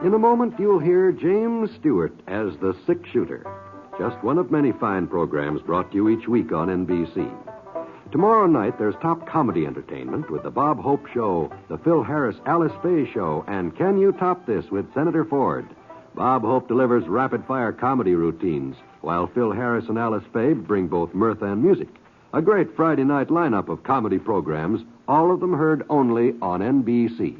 In a moment, you'll hear James Stewart as the Sick Shooter. Just one of many fine programs brought to you each week on NBC. Tomorrow night, there's top comedy entertainment with the Bob Hope Show, the Phil Harris-Alice Faye Show, and Can You Top This with Senator Ford. Bob Hope delivers rapid-fire comedy routines, while Phil Harris and Alice Faye bring both mirth and music. A great Friday night lineup of comedy programs, all of them heard only on NBC.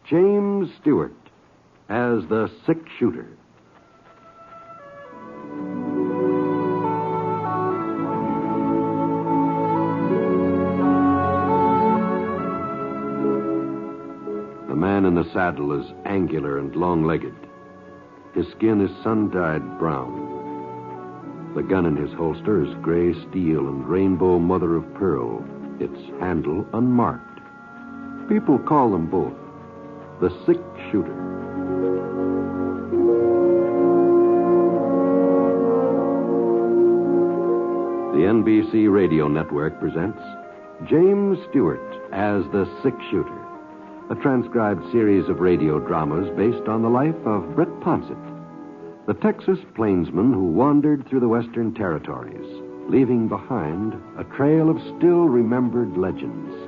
James Stewart as the Sick Shooter. The man in the saddle is angular and long-legged. His skin is sun-dyed brown. The gun in his holster is gray steel and rainbow mother of pearl, its handle unmarked. People call them both the Sick Shooter. The NBC Radio Network presents James Stewart as the Sick Shooter, a transcribed series of radio dramas based on the life of Brett Ponset, the Texas plainsman who wandered through the Western Territories, leaving behind a trail of still-remembered legends.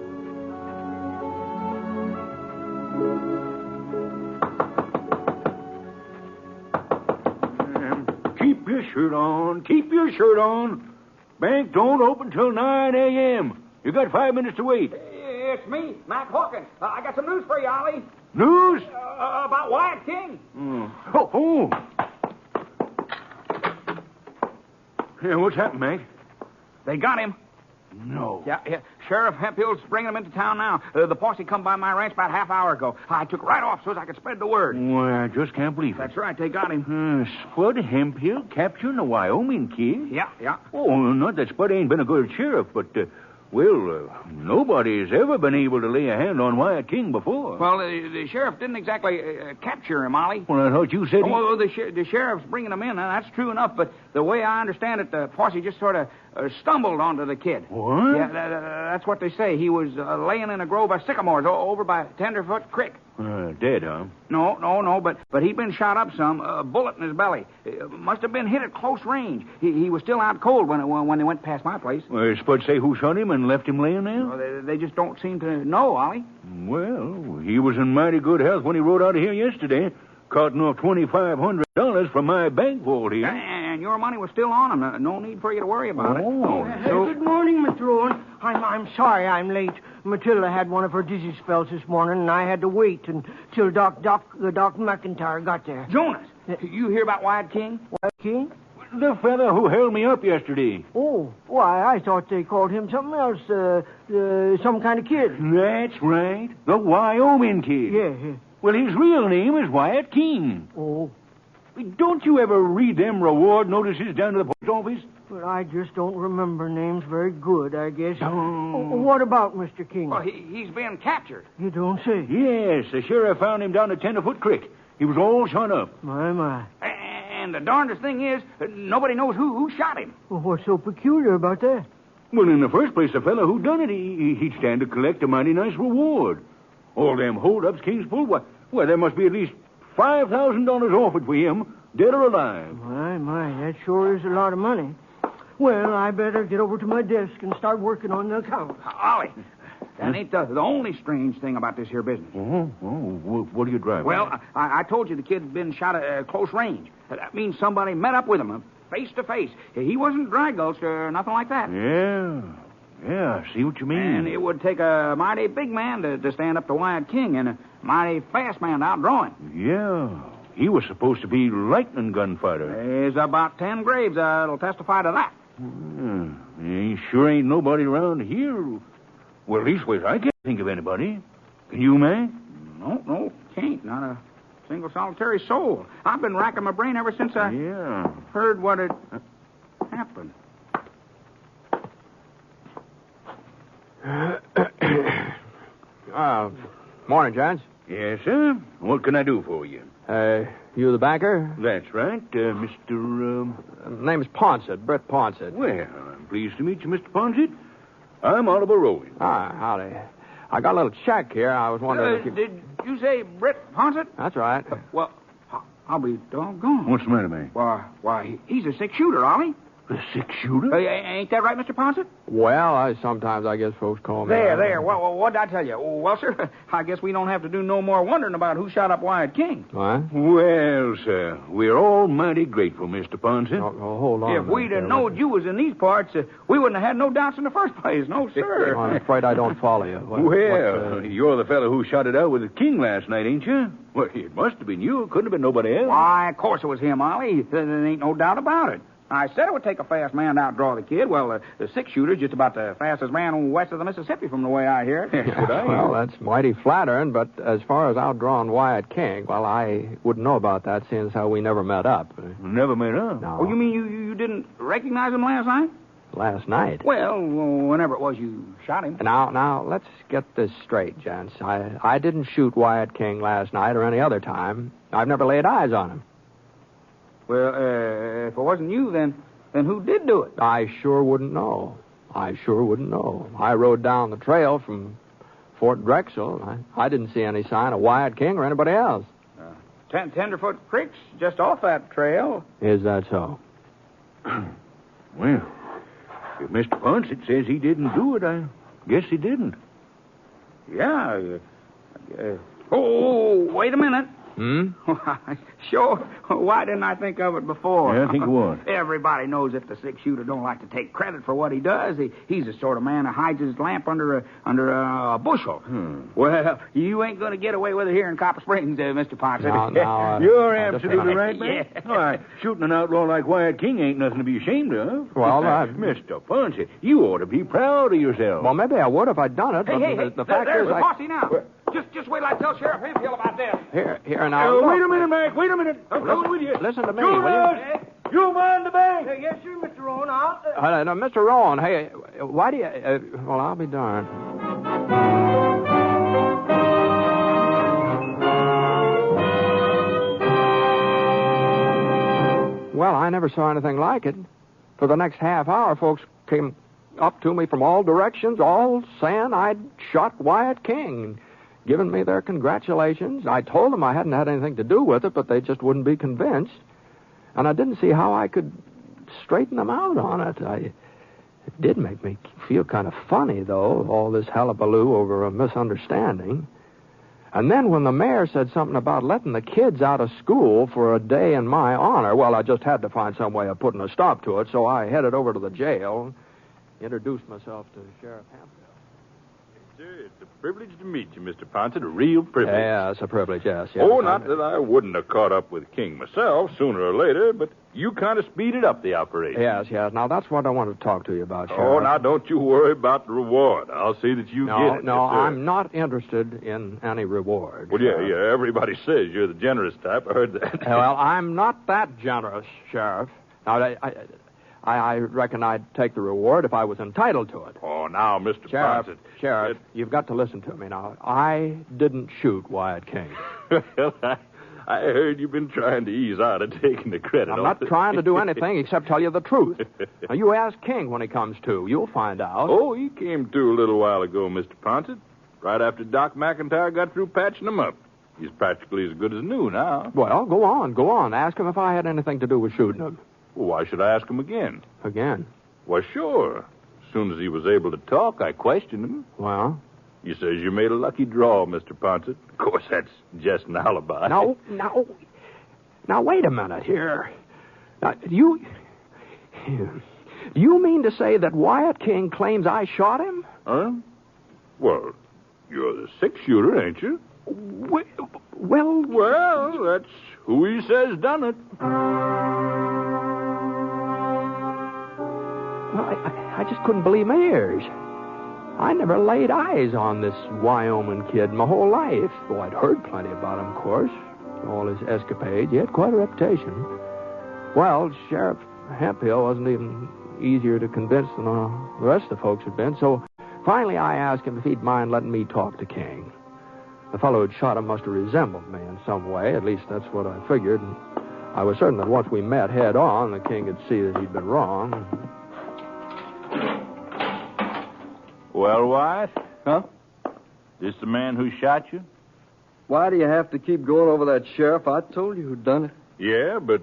Keep your shirt on. Keep your shirt on. Bank don't open till 9 a.m. You got 5 minutes to wait. It's me, Mac Hawkins. I got some news for you, Ollie. News? About WYATT King. Oh. Yeah, what's happened, Mac? They got him. No. Yeah. Sheriff Hemphill's bringing him into town now. The posse come by my ranch about half hour ago. I took right off so as I could spread the word. Well, I just can't believe it. That's right, they got him. Spud Hemphill capturing a Wyoming kid? Yeah. Oh, not that Spud ain't been a good sheriff, but, nobody's ever been able to lay a hand on WYATT King before. Well, the sheriff didn't exactly capture him, Ollie. Well, I thought you said the sheriff's bringing him in, and that's true enough, but the way I understand it, the posse just sort of stumbled onto the kid. What? Yeah, that's what they say. He was laying in a grove of sycamores over by Tenderfoot Creek. Dead, huh? No, but he'd been shot up some, a bullet in his belly. Must have been hit at close range. He was still out cold when they went past my place. Spud say who shot him and left him laying there? Well, they just don't seem to know, Ollie. Well, he was in mighty good health when he rode out of here yesterday, carting off $2,500 from my bank vault here. And your money was still on him. No need for you to worry about it. Good morning, Mr. Owen. I'm sorry I'm late. Matilda had one of her dizzy spells this morning, and I had to wait until Doc McIntyre got there. Jonas, you hear about WYATT King? WYATT King? The fellow who held me up yesterday. Oh, why, I thought they called him something else, some kind of kid. That's right, the Wyoming kid. Yeah. Well, his real name is WYATT King. Oh. Don't you ever read them reward notices down to the post office? Well, I just don't remember names very good, I guess. Oh. What about Mr. King? Well, he's been captured. You don't say? Yes, the sheriff found him down at Tenderfoot Creek. He was all shot up. My. And the darndest thing is, nobody knows who shot him. Well, what's so peculiar about that? Well, in the first place, the fellow who done it, he'd stand to collect a mighty nice reward. All them hold-ups King's pulled, well, there must be at least $5,000 offered for him, dead or alive. My, that sure is a lot of money. Well, I better get over to my desk and start working on the account. Ollie, that ain't the only strange thing about this here business. What are you driving? Well, I told you the kid'd been shot at close range. That means somebody met up with him, face to face. He wasn't dry-gulched or nothing like that. Yeah, I see what you mean. And it would take a mighty big man to stand up to WYATT King and a mighty fast man to outdraw him. Yeah, he was supposed to be lightning gunfighter. There's about 10 graves that'll testify to that. Sure ain't nobody around here. Well, leastways, I can't think of anybody. Can you, man? No, can't. Not a single solitary soul. I've been racking my brain ever since I heard what had happened. Morning, Judge. Yes, sir. What can I do for you? You the banker? That's right, Mr. Name's Ponset, Brett Ponset. Well, I'm pleased to meet you, Mr. Ponset. I'm Oliver Rowan. Howdy. I got a little check here. I was wondering if you... Did you say Britt Ponset? That's right. Well, I'll be doggone. What's the matter, man? Why, he's a six-shooter, Ollie. A six-shooter? Ain't that right, Mr. Ponset? Well, sometimes I guess folks call me... There. Well, what'd I tell you? Well, sir, I guess we don't have to do no more wondering about who shot up Wyatt King. What? Well, sir, we're all mighty grateful, Mr. Ponset. Oh, hold on. If we'd have knowed you was in these parts, we wouldn't have had no doubts in the first place. No, sir. I'm afraid I don't follow you. You're the fellow who shot it out with the King last night, ain't you? Well, it must have been you. It couldn't have been nobody else. Why, of course it was him, Ollie. There ain't no doubt about it. I said it would take a fast man to outdraw the kid. Well, the six-shooter's just about the fastest man west of the Mississippi from the way I hear it. That's what I hear. Well, that's mighty flattering, but as far as outdrawing Wyatt King, well, I wouldn't know about that, seeing as how we never met up. Never met up? No. Oh, you mean you didn't recognize him last night? Last night? Well, whenever it was you shot him. Now, let's get this straight, gents. I didn't shoot Wyatt King last night or any other time. I've never laid eyes on him. Well, if it wasn't you, then who did do it? I sure wouldn't know. I rode down the trail from Fort Drexel. I didn't see any sign of Wyatt King or anybody else. Tenderfoot Creek's just off that trail. Is that so? Well, if Mr. Ponset says he didn't do it, I guess he didn't. Yeah. Wait a minute. Sure. Why didn't I think of it before? Yeah, think of what? Everybody knows if the six-shooter don't like to take credit for what he does, he's the sort of man that hides his lamp under a bushel. Well, you ain't going to get away with it here in Copper Springs, Mr. Ponset. No, you're absolutely right, man. Yeah. Why, shooting an outlaw like Wyatt King ain't nothing to be ashamed of. Well, Mr. Ponset, you ought to be proud of yourself. Well, maybe I would if I'd done it. Hey, the fact there's is, the posse now. Just wait till I tell Sheriff Hemphill about this. Here now. Wait a minute, Mac. Wait a minute. I'm coming with you. Listen to me, will you? You mind the bank? Yes, sir, Mr. Rowan. No, Mr. Rowan, hey, why do you... well, I'll be darned. Well, I never saw anything like it. For the next half hour, folks came up to me from all directions, all saying I'd shot Wyatt King, giving me their congratulations. I told them I hadn't had anything to do with it, but they just wouldn't be convinced. And I didn't see how I could straighten them out on it. It did make me feel kind of funny, though, all this hullabaloo over a misunderstanding. And then when the mayor said something about letting the kids out of school for a day in my honor, well, I just had to find some way of putting a stop to it, so I headed over to the jail, introduced myself to Sheriff Hemphill. Sir, it's a privilege to meet you, Mr. Ponset. A real privilege. Yeah, it's a privilege, yes. Oh, not that I wouldn't have caught up with King myself sooner or later, but you kind of speeded up the operation. Yes. Now, that's what I wanted to talk to you about, Sheriff. Oh, now, don't you worry about the reward. I'll see that you get it. No, yes, sir. I'm not interested in any reward. Well, yeah, everybody says you're the generous type. I heard that. Well, I'm not that generous, Sheriff. Now, I reckon I'd take the reward if I was entitled to it. Oh, now, Mr. Ponset. Sheriff, you've got to listen to me now. I didn't shoot Wyatt King. Well, I heard you've been trying to ease out of taking the credit. I'm not trying to do anything except tell you the truth. Now, you ask King when he comes to. You'll find out. Oh, he came to a little while ago, Mr. Ponset. Right after Doc McIntyre got through patching him up. He's practically as good as new now. Well, go on. Ask him if I had anything to do with shooting him. Well, why should I ask him again? Again? Well, sure. As soon as he was able to talk, I questioned him. Well? He says you made a lucky draw, Mr. Ponset. Of course, that's just an alibi. Now, wait a minute here. Now, you mean to say that Wyatt King claims I shot him? Huh? Well, you're the six-shooter, ain't you? Well, that's who he says done it. Well, I just couldn't believe my ears. I never laid eyes on this Wyoming kid my whole life. Oh, I'd heard plenty about him, of course. All his escapades. He had quite a reputation. Well, Sheriff Hemphill wasn't even easier to convince than the rest of the folks had been, so finally I asked him if he'd mind letting me talk to King. The fellow who'd shot him must have resembled me in some way. At least that's what I figured. And I was certain that once we met head on, the King would see that he'd been wrong. Well, Wyatt? Huh? This the man who shot you? Why do you have to keep going over that, Sheriff? I told you who done it. Yeah, but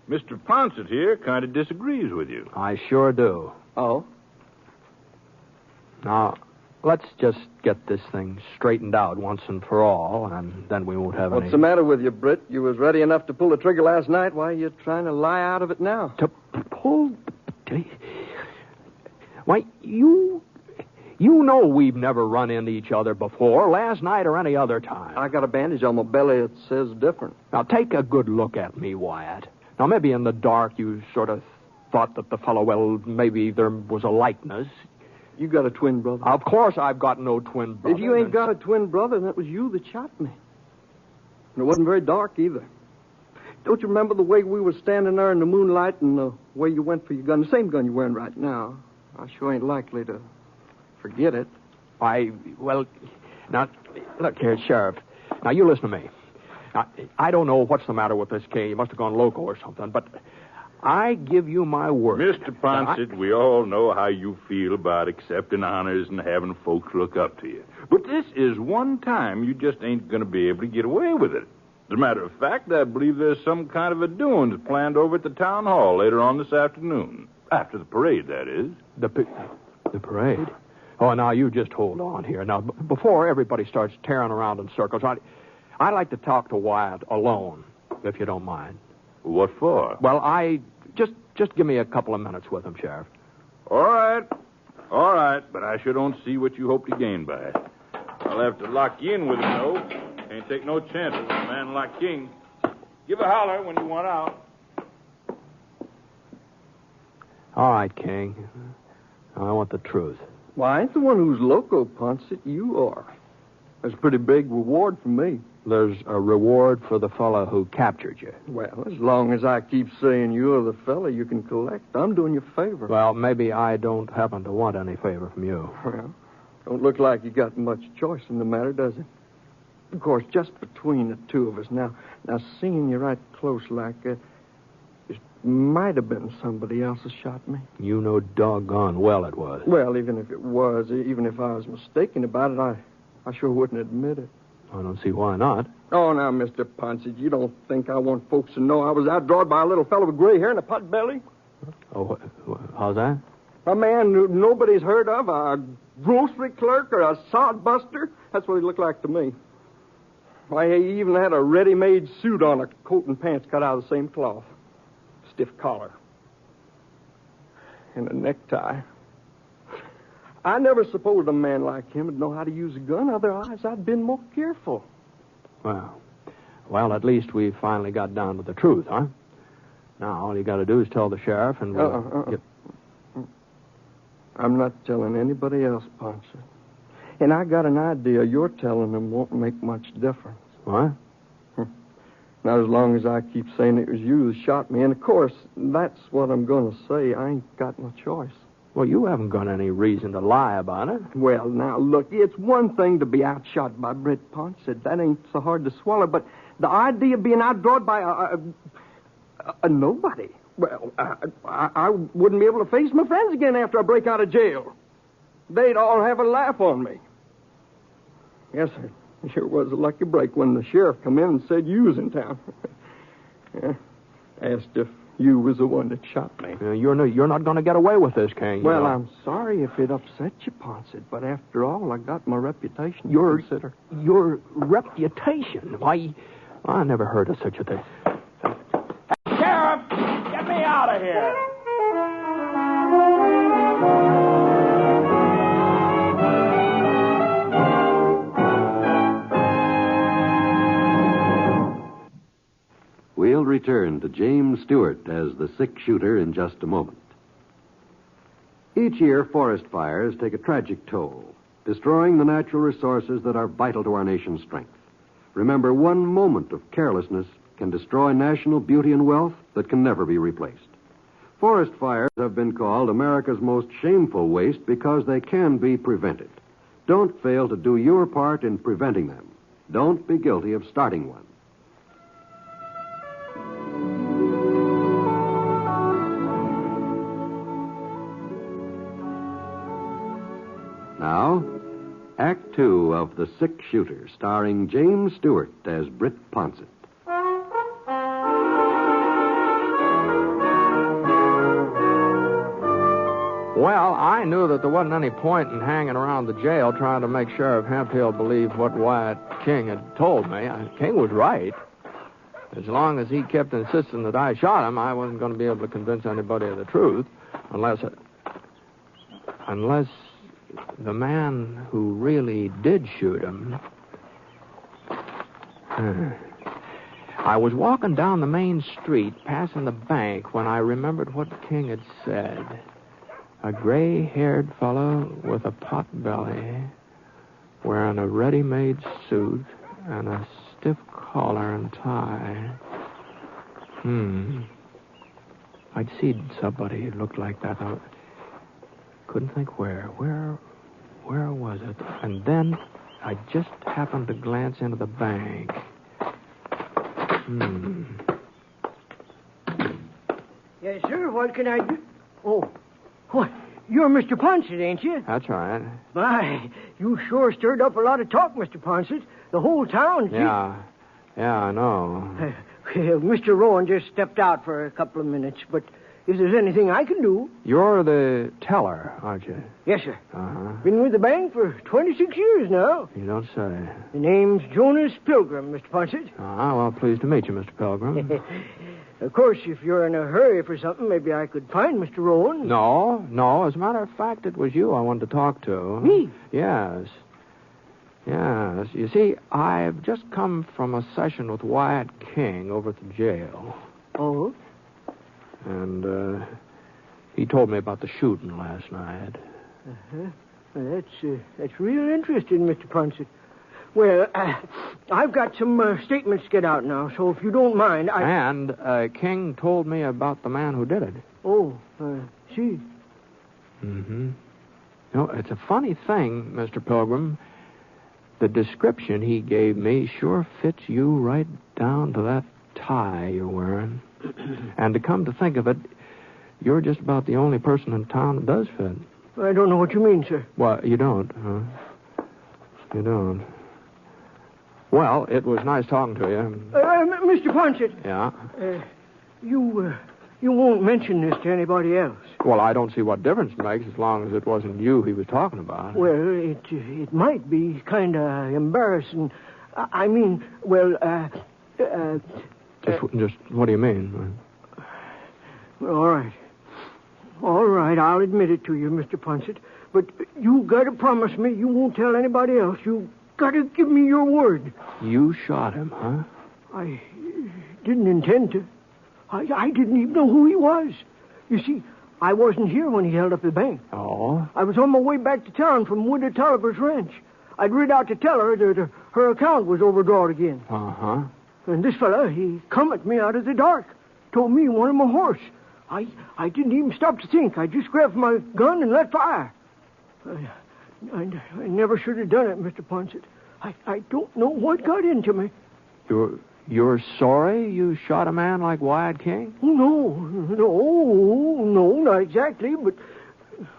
Mr. Ponset here kind of disagrees with you. I sure do. Oh? Now, let's just get this thing straightened out once and for all, and then we won't have any... What's the matter with you, Britt? You was ready enough to pull the trigger last night. Why are you trying to lie out of it now? To pull... Why, you know we've never run into each other before, last night or any other time. I got a bandage on my belly that says different. Now, take a good look at me, Wyatt. Now, maybe in the dark you sort of thought that the fellow, well, maybe there was a likeness. You got a twin brother. Of course I've got no twin brother. If you ain't got a twin brother, then it was you that shot me. And it wasn't very dark either. Don't you remember the way we were standing there in the moonlight and the way you went for your gun? The same gun you're wearing right now. I sure ain't likely to forget it. Well, now, look here, Sheriff. Now, you listen to me. Now, I don't know what's the matter with this case. You must have gone local or something, but I give you my word. Mr. Ponset, we all know how you feel about accepting honors and having folks look up to you. But this is one time you just ain't going to be able to get away with it. As a matter of fact, I believe there's some kind of a doings planned over at the town hall later on this afternoon. After the parade, that is. The parade? Oh, now, you just hold on here. Now, before everybody starts tearing around in circles, I'd like to talk to Wyatt alone, if you don't mind. What for? Well, just give me a couple of minutes with him, Sheriff. All right, but I sure don't see what you hope to gain by it. I'll have to lock you in with him, though. Can't take no chances with a man like King. Give a holler when you want out. All right, King. I want the truth. Well, I ain't the one who's loco, Ponset. You are. That's a pretty big reward for me. There's a reward for the fellow who captured you. Well, as long as I keep saying you're the fella you can collect, I'm doing you a favor. Well, maybe I don't happen to want any favor from you. Well, don't look like you got much choice in the matter, does it? Of course, just between the two of us. Now seeing you right close like it might have been somebody else who shot me. You know doggone well it was. Well, even if it was, even if I was mistaken about it, I sure wouldn't admit it. I don't see why not. Oh, now, Mr. Ponset, you don't think I want folks to know I was outdrawed by a little fellow with gray hair and a pot belly? Oh, how's that? A man who nobody's heard of, a grocery clerk or a sod buster. That's what he looked like to me. Why, he even had a ready-made suit on, a coat and pants cut out of the same cloth. Stiff collar. And a necktie. I never supposed a man like him would know how to use a gun. Otherwise, I'd been more careful. Well, at least we finally got down to the truth, huh? Now, all you got to do is tell the sheriff and we'll... I'm not telling anybody else, Ponset. And I got an idea your telling them won't make much difference. What? Not as long as I keep saying it was you that shot me. And, of course, that's what I'm going to say. I ain't got no choice. Well, you haven't got any reason to lie about it. Well, now, look, it's one thing to be outshot by Britt Ponset. That ain't so hard to swallow. But the idea of being outdrawed by a nobody, well, I wouldn't be able to face my friends again after I break out of jail. They'd all have a laugh on me. Yes, sir. It sure was a lucky break when the sheriff come in and said you was in town. Yeah. Asked if you was the one that shot me. You're not going to get away with this, King. Well, I'm sorry if it upset you, Ponset, but after all, I got my reputation to consider. Your reputation? Why, I never heard of such a thing. Sheriff, get me out of here. We'll return to James Stewart as the sick shooter in just a moment. Each year, forest fires take a tragic toll, destroying the natural resources that are vital to our nation's strength. Remember, one moment of carelessness can destroy national beauty and wealth that can never be replaced. Forest fires have been called America's most shameful waste because they can be prevented. Don't fail to do your part in preventing them. Don't be guilty of starting one. Now, Act Two of The Six Shooter, starring James Stewart as Britt Ponsett. Well, I knew that there wasn't any point in hanging around the jail trying to make Sheriff Hemphill believe what Wyatt King had told me. King was right. As long as he kept insisting that I shot him, I wasn't going to be able to convince anybody of the truth, unless the man who really did shoot him. I was walking down the main street, passing the bank, when I remembered what King had said. A gray-haired fellow with a pot belly, wearing a ready-made suit and a stiff collar and tie. I'd seen somebody who looked like that. I couldn't think where. Where was it? And then I just happened to glance into the bank. Yes, sir. What can I do? Oh, what? You're Mr. Ponsett, ain't you? That's right. My, you sure stirred up a lot of talk, Mr. Ponsett. The whole town. Yeah, I know. Mr. Rowan just stepped out for a couple of minutes, but if there's anything I can do... You're the teller, aren't you? Yes, sir. Uh-huh. Been with the bank for 26 years now. You don't say. The name's Jonas Pilgrim, Mr. Ponsett. Well, pleased to meet you, Mr. Pilgrim. Of course, if you're in a hurry for something, maybe I could find Mr. Rowan. No. As a matter of fact, it was you I wanted to talk to. Me? Yes. You see, I've just come from a session with Wyatt King over at the jail. Oh? And, he told me about the shooting last night. Uh-huh. Well, that's real interesting, Mr. Ponsett. Well, I've got some statements to get out now, so if you don't mind, And King told me about the man who did it. Oh, see. Mm-hmm. It's a funny thing, Mr. Pilgrim. The description he gave me sure fits you right down to that tie you're wearing. And to come to think of it, you're just about the only person in town that does fit. I don't know what you mean, sir. Well, you don't, huh? You don't. Well, it was nice talking to you. Mr. Ponsett. Yeah? You won't mention this to anybody else. Well, I don't see what difference it makes as long as it wasn't you he was talking about. Well, it might be kind of embarrassing. I mean, Just what do you mean? Well, all right, I'll admit it to you, Mr. Ponsett. But you got to promise me you won't tell anybody else. You got to give me your word. You shot him, huh? I didn't intend to. I didn't even know who he was. You see, I wasn't here when he held up the bank. Oh? I was on my way back to town from Widow Tolliver's ranch. I'd rid out to tell her that her account was overdrawn again. Uh-huh. And this fella, he come at me out of the dark. Told me he wanted my horse. I didn't even stop to think. I just grabbed my gun and let fire. I never should have done it, Mr. Ponsett. I don't know what got into me. You're sorry you shot a man like Wyatt King? No, not exactly, but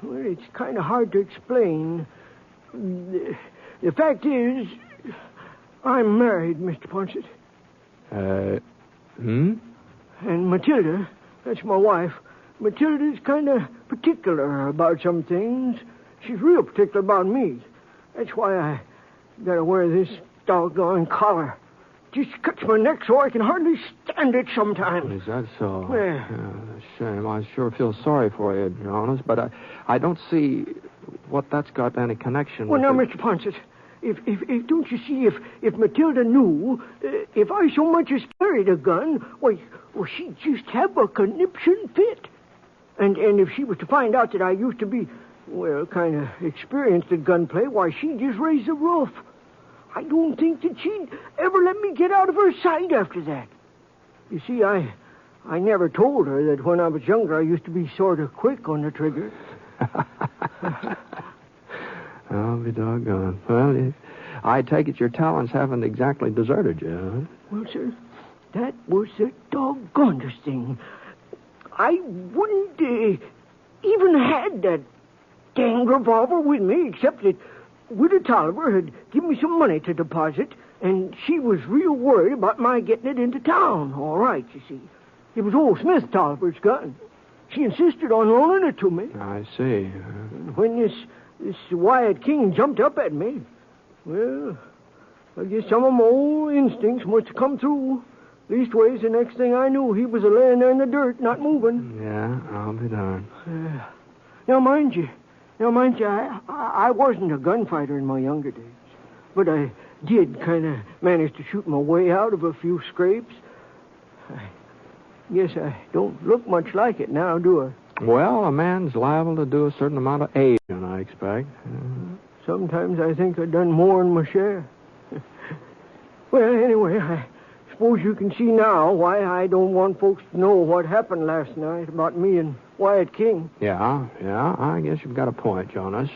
well, it's kind of hard to explain. The fact is, I'm married, Mr. Ponsett. And Matilda, that's my wife, Matilda's kind of particular about some things. She's real particular about me. That's why I gotta wear this doggone collar. Just cuts my neck so I can hardly stand it sometimes. Is that so? Yeah. Shame. I sure feel sorry for you, Jonas, but I don't see what that's got any connection with... Well, now, Mr. Ponsett, if don't you see, if Matilda knew, if I so much as carried a gun, well, she'd just have a conniption fit. And if she was to find out that I used to be, well, kind of experienced at gunplay, why, she'd just raise the roof. I don't think that she'd ever let me get out of her sight after that. You see, I never told her that when I was younger, I used to be sort of quick on the trigger. I'll be doggone. Well, I take it your talents haven't exactly deserted you, huh? Well, sir, that was the doggonest thing. I wouldn't even had that dang revolver with me, except that Widow Tolliver had given me some money to deposit, and she was real worried about my getting it into town. All right, you see. It was old Smith Tolliver's gun. She insisted on loaning it to me. I see. And when this Wyatt King jumped up at me, well, I guess some of my old instincts must have come through. Leastways, the next thing I knew, he was laying there in the dirt, not moving. Yeah, I'll be darned. Now, mind you, I wasn't a gunfighter in my younger days. But I did kind of manage to shoot my way out of a few scrapes. I guess I don't look much like it now, do I? Well, a man's liable to do a certain amount of aging, I expect. Sometimes I think I've done more than my share. Well, anyway, I suppose you can see now why I don't want folks to know what happened last night about me and Wyatt King. Yeah, I guess you've got a point, Jonas.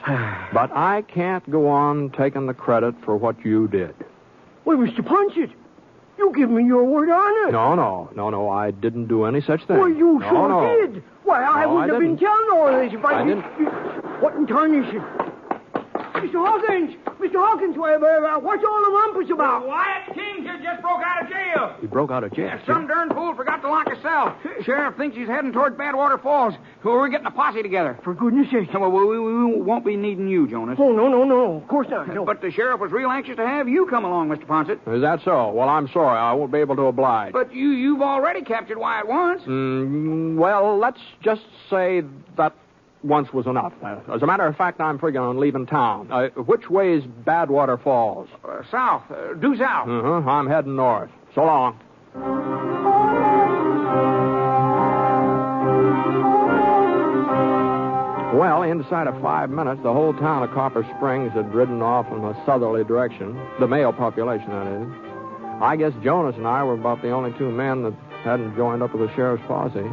But I can't go on taking the credit for what you did. Well, Mr. Punchett, you give me your word on it. No, I didn't do any such thing. Well, you sure did. Why, I wouldn't have been telling all this if I didn't. What in tarnation? Mr. Hawkins, what's all the rumpus about? Wyatt King just broke out of jail. He broke out of jail? Yeah, some darn fool forgot to lock his cell. Sheriff thinks he's heading toward Badwater Falls. We're getting a posse together. For goodness sake. Well, we won't be needing you, Jonas. Oh, no. Of course not. No. But the sheriff was real anxious to have you come along, Mr. Ponset. Is that so? Well, I'm sorry. I won't be able to oblige. But you've already captured Wyatt once. Well, let's just say that once was enough. As a matter of fact, I'm figuring on leaving town. Which way is Badwater Falls? South. Due south. I'm heading north. So long. Well, inside of 5 minutes, the whole town of Copper Springs had ridden off in a southerly direction. The male population, that is. I guess Jonas and I were about the only two men that hadn't joined up with the sheriff's posse.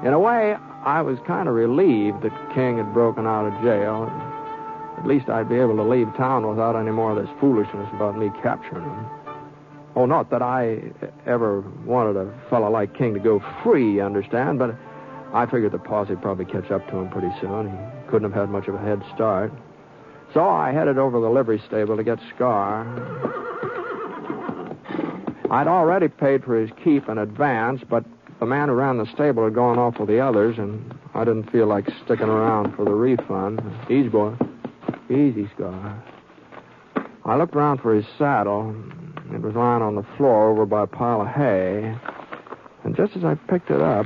In a way, I was kind of relieved that King had broken out of jail. At least I'd be able to leave town without any more of this foolishness about me capturing him. Oh, not that I ever wanted a fellow like King to go free, you understand, but I figured the posse would probably catch up to him pretty soon. He couldn't have had much of a head start. So I headed over to the livery stable to get Scar. I'd already paid for his keep in advance, but the man who ran the stable had gone off with the others, and I didn't feel like sticking around for the refund. Easy, boy. Easy, Scar. I looked around for his saddle. It was lying on the floor over by a pile of hay. And just as I picked it up,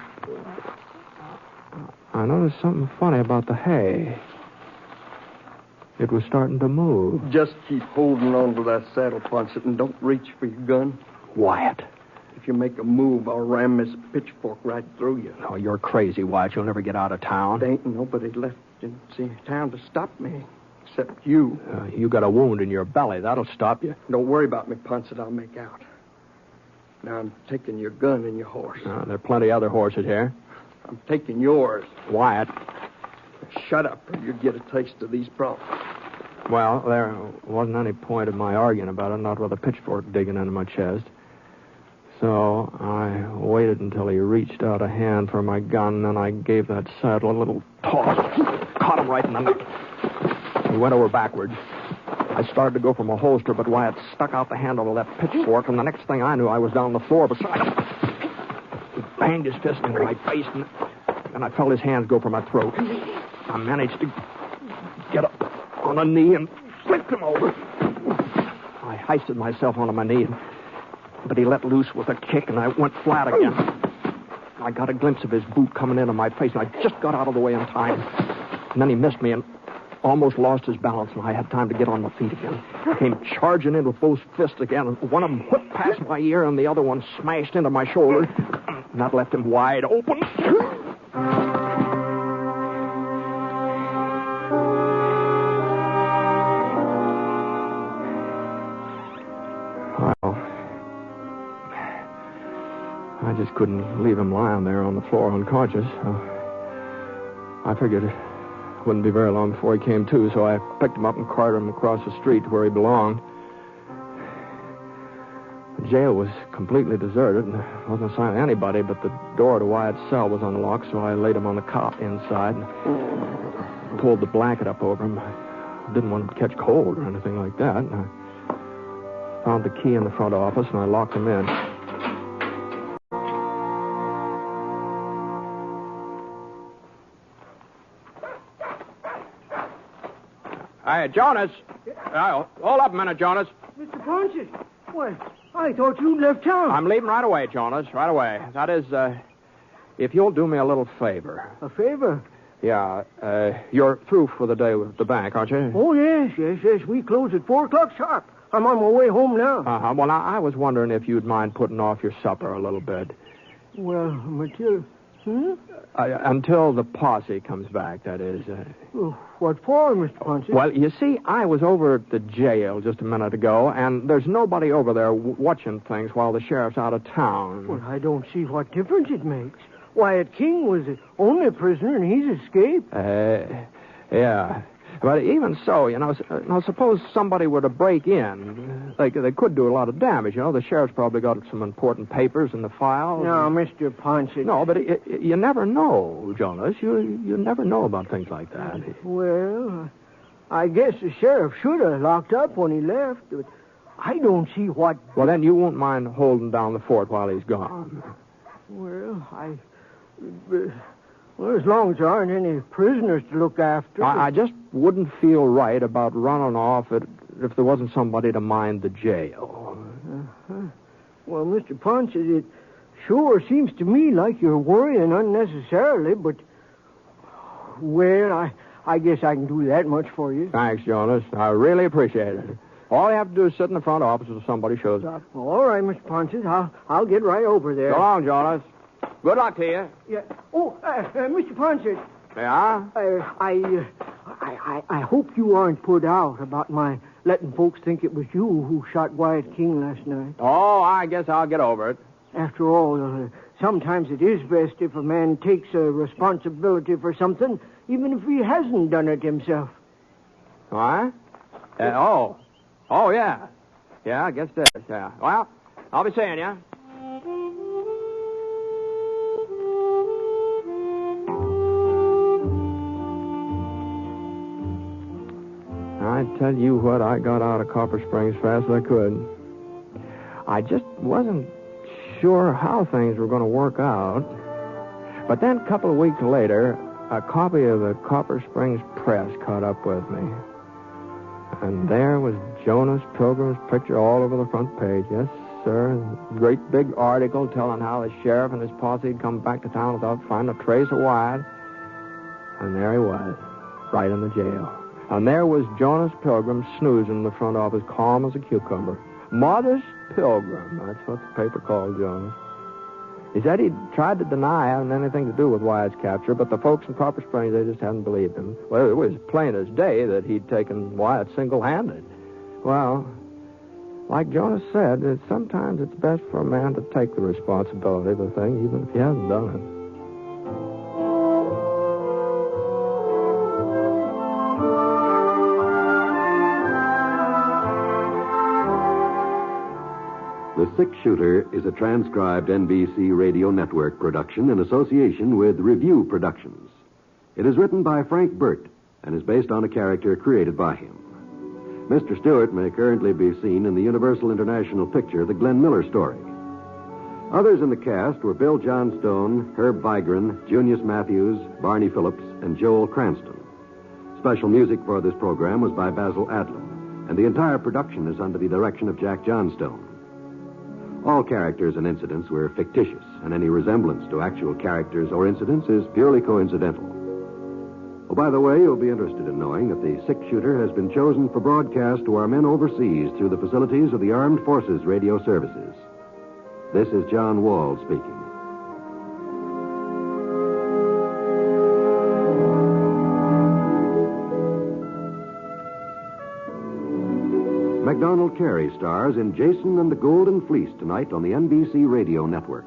I noticed something funny about the hay. It was starting to move. Just keep holding on to that saddle, Ponset, and don't reach for your gun. Wyatt. If you make a move, I'll ram this pitchfork right through you. Oh, you're crazy, Wyatt. You'll never get out of town. There ain't nobody left in town to stop me, except you. You got a wound in your belly. That'll stop you. Don't worry about me, Ponset. I'll make out. Now I'm taking your gun and your horse. There are plenty of other horses here. I'm taking yours. Wyatt. Shut up, or you get a taste of these problems. Well, there wasn't any point of my arguing about it, not with a pitchfork digging into my chest. So I waited until he reached out a hand for my gun, and I gave that saddle a little toss. Caught him right in the neck. He went over backwards. I started to go for my holster, but Wyatt stuck out the handle of that pitchfork, and the next thing I knew, I was down on the floor beside him. He banged his fist into my face, and I felt his hands go for my throat. I managed to get up on a knee and flipped him over. I hoisted myself onto my knee, but he let loose with a kick, and I went flat again. I got a glimpse of his boot coming into my face, and I just got out of the way in time. And then he missed me and almost lost his balance, and I had time to get on my feet again. Came charging in with both fists again, and one of them whipped past my ear, and the other one smashed into my shoulder. And that left him wide open. I just couldn't leave him lying there on the floor unconscious. I figured it wouldn't be very long before he came to, so I picked him up and carted him across the street to where he belonged. The jail was completely deserted, and there wasn't a sign of anybody, but the door to Wyatt's cell was unlocked, so I laid him on the cot inside and pulled the blanket up over him. didn't want him to catch cold or anything like that. And I found the key in the front office, and I locked him in. Hey, Jonas. Hold up a minute, Jonas. Mr. Ponce, why, I thought you'd left town. I'm leaving right away, Jonas, right away. That is, if you'll do me a little favor. A favor? Yeah, you're through for the day with the bank, aren't you? Oh, yes. We close at 4 o'clock sharp. I'm on my way home now. Uh-huh. Well, I was wondering if you'd mind putting off your supper a little bit. Well, Matilda, until the posse comes back, that is. What for, Mr. Ponce? Well, you see, I was over at the jail just a minute ago, and there's nobody over there watching things while the sheriff's out of town. Well, I don't see what difference it makes. Wyatt King was the only prisoner, and he's escaped. Yeah. But even so, now suppose somebody were to break in. They could do a lot of damage, The sheriff's probably got some important papers in the file. No, Mr. Ponce. No, but you never know, Jonas. You never know about things like that. Well, I guess the sheriff should have locked up when he left, but I don't see what... Well, then you won't mind holding down the fort while he's gone. Well, Well, as long as there aren't any prisoners to look after. I just wouldn't feel right about running off if there wasn't somebody to mind the jail. Uh-huh. Well, Mr. Ponce, it sure seems to me like you're worrying unnecessarily, but... Well, I guess I can do that much for you. Thanks, Jonas. I really appreciate it. All you have to do is sit in the front office until somebody shows up. All right, Mr. Ponce. I'll get right over there. So long, Jonas. Good luck to you. Yeah. Oh, Mr. Ponce. Yeah? I hope you aren't put out about my letting folks think it was you who shot Wyatt King last night. Oh, I guess I'll get over it. After all, sometimes it is best if a man takes a responsibility for something, even if he hasn't done it himself. What? Oh, yeah. Yeah, I guess it is, yeah. Well, I'll be seeing you. I tell you what, I got out of Copper Springs fast as I could. I just wasn't sure how things were going to work out. But then a couple of weeks later, a copy of the Copper Springs Press caught up with me. And there was Jonas Pilgrim's picture all over the front page. Yes, sir. A great big article telling how the sheriff and his posse had come back to town without finding a trace of Wyatt. And there he was, right in the jail. And there was Jonas Pilgrim snoozing in the front office, calm as a cucumber. Modest Pilgrim, that's what the paper called Jonas. He said he'd tried to deny having anything to do with Wyatt's capture, but the folks in Copper Springs, they just hadn't believed him. Well, it was plain as day that he'd taken Wyatt single-handed. Well, like Jonas said, sometimes it's best for a man to take the responsibility of the thing, even if he hasn't done it. The Six Shooter is a transcribed NBC Radio Network production in association with Review Productions. It is written by Frank Burt and is based on a character created by him. Mr. Stewart may currently be seen in the Universal International picture, The Glenn Miller Story. Others in the cast were Bill Johnstone, Herb Vigran, Junius Matthews, Barney Phillips, and Joel Cranston. Special music for this program was by Basil Adlam, and the entire production is under the direction of Jack Johnstone. All characters and incidents were fictitious, and any resemblance to actual characters or incidents is purely coincidental. Oh, by the way, you'll be interested in knowing that the Six Shooter has been chosen for broadcast to our men overseas through the facilities of the Armed Forces Radio Services. This is John Wall speaking. MacDonald Carey stars in Jason and the Golden Fleece tonight on the NBC Radio Network.